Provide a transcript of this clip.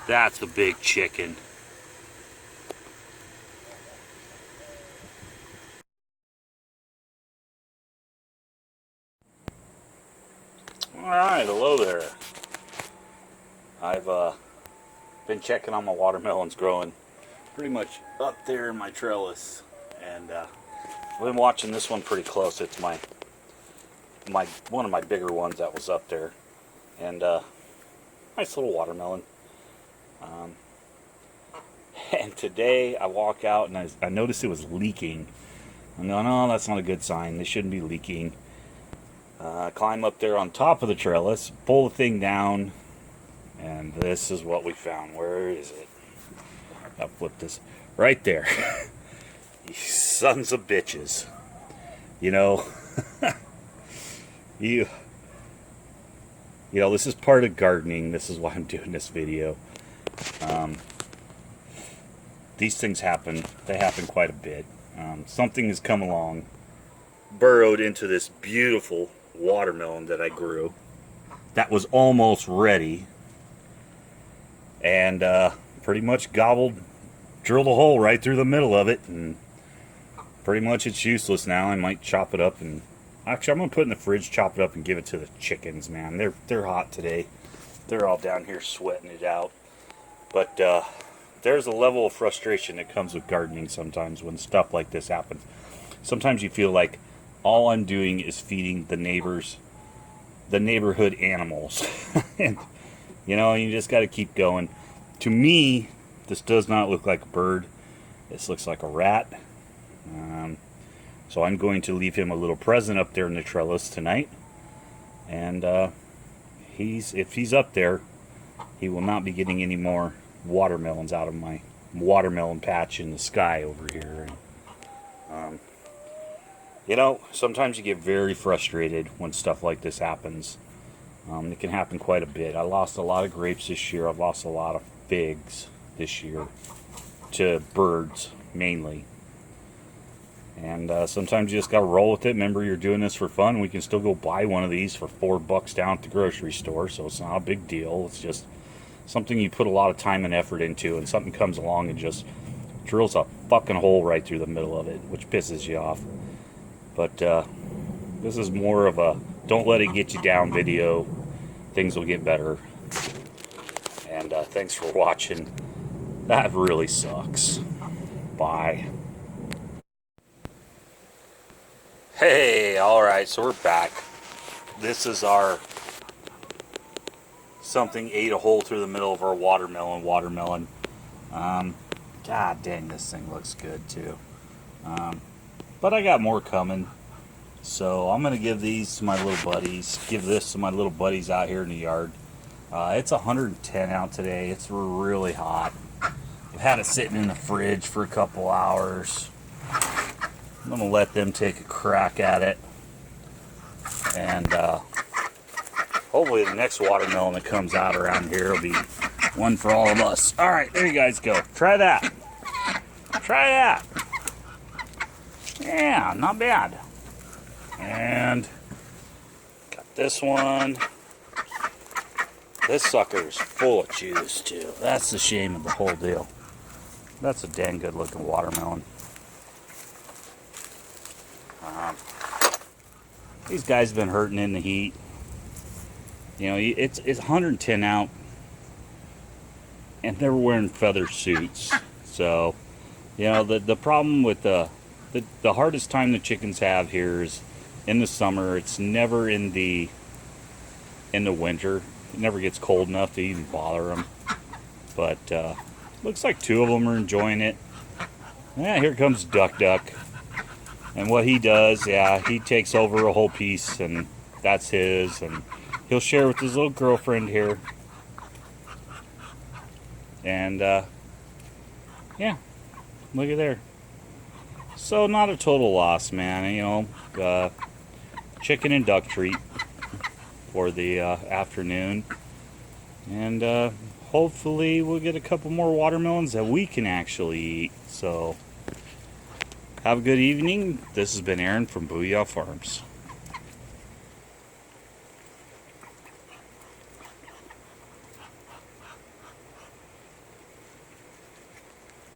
That's a big chicken. Alright, hello there. I've been checking on my watermelons growing pretty much up there in my trellis, and I've been watching this one pretty close. It's my one of my bigger ones that was up there, and nice little watermelon. And today I walk out and I noticed it was leaking. I go, no, that's not a good sign. They shouldn't be leaking. I climb up there on top of the trellis, pull the thing down, and this is what we found. Where is it? I'll flip this right there. You sons of bitches. You know, you know, this is part of gardening. This is why I'm doing this video. These things happen. They happen quite a bit. Something has come along, burrowed into this beautiful watermelon that I grew that was almost ready, and pretty much drilled a hole right through the middle of it, and pretty much it's useless now. I might chop it up, and actually I'm gonna put it in the fridge, chop it up, and give it to the chickens. Man, they're hot today. They're all down here sweating it out. But there's a level of frustration that comes with gardening sometimes when stuff like this happens. Sometimes you feel like all I'm doing is feeding the neighborhood animals. And, you know, you just got to keep going. To me, this does not look like a bird. This looks like a rat. So I'm going to leave him a little present up there in the trellis tonight. And if he's up there, he will not be getting any more watermelons out of my watermelon patch in the sky over here. And, you know, sometimes you get very frustrated when stuff like this happens. It can happen quite a bit. I lost a lot of grapes this year. I've lost a lot of figs this year to birds, mainly. And sometimes you just got to roll with it. Remember, you're doing this for fun. We can still go buy one of these for $4 down at the grocery store, so it's not a big deal. It's just something you put a lot of time and effort into, and something comes along and just drills a fucking hole right through the middle of it, which pisses you off. But this is more of a don't let it get you down video. Things will get better. And thanks for watching. That really sucks. Bye. Hey, alright, so we're back. This is our something ate a hole through the middle of our watermelon. God dang, this thing looks good too. But I got more coming. So I'm going to give these to my little buddies. Give this to my little buddies out here in the yard. It's 110 out today. It's really hot. I've had it sitting in the fridge for a couple hours. I'm going to let them take a crack at it. And hopefully the next watermelon that comes out around here will be one for all of us. Alright, there you guys go. Try that. Try that. Yeah, not bad. And got this one. This sucker's full of juice too. That's the shame of the whole deal. That's a dang good looking watermelon. These guys have been hurting in the heat. You know, it's 110 out, and they're wearing feather suits. So, you know, the problem with the hardest time the chickens have here is in the summer. It's never in the winter. It never gets cold enough to even bother them. But looks like two of them are enjoying it. Yeah, here comes Duck. And what he does, yeah, he takes over a whole piece, and that's his, and he'll share with his little girlfriend here. And yeah, look at there. So not a total loss, man. You know, chicken and duck treat for the afternoon, and hopefully we'll get a couple more watermelons that we can actually eat. So have a good evening. This has been Aaron from Booyah Farms.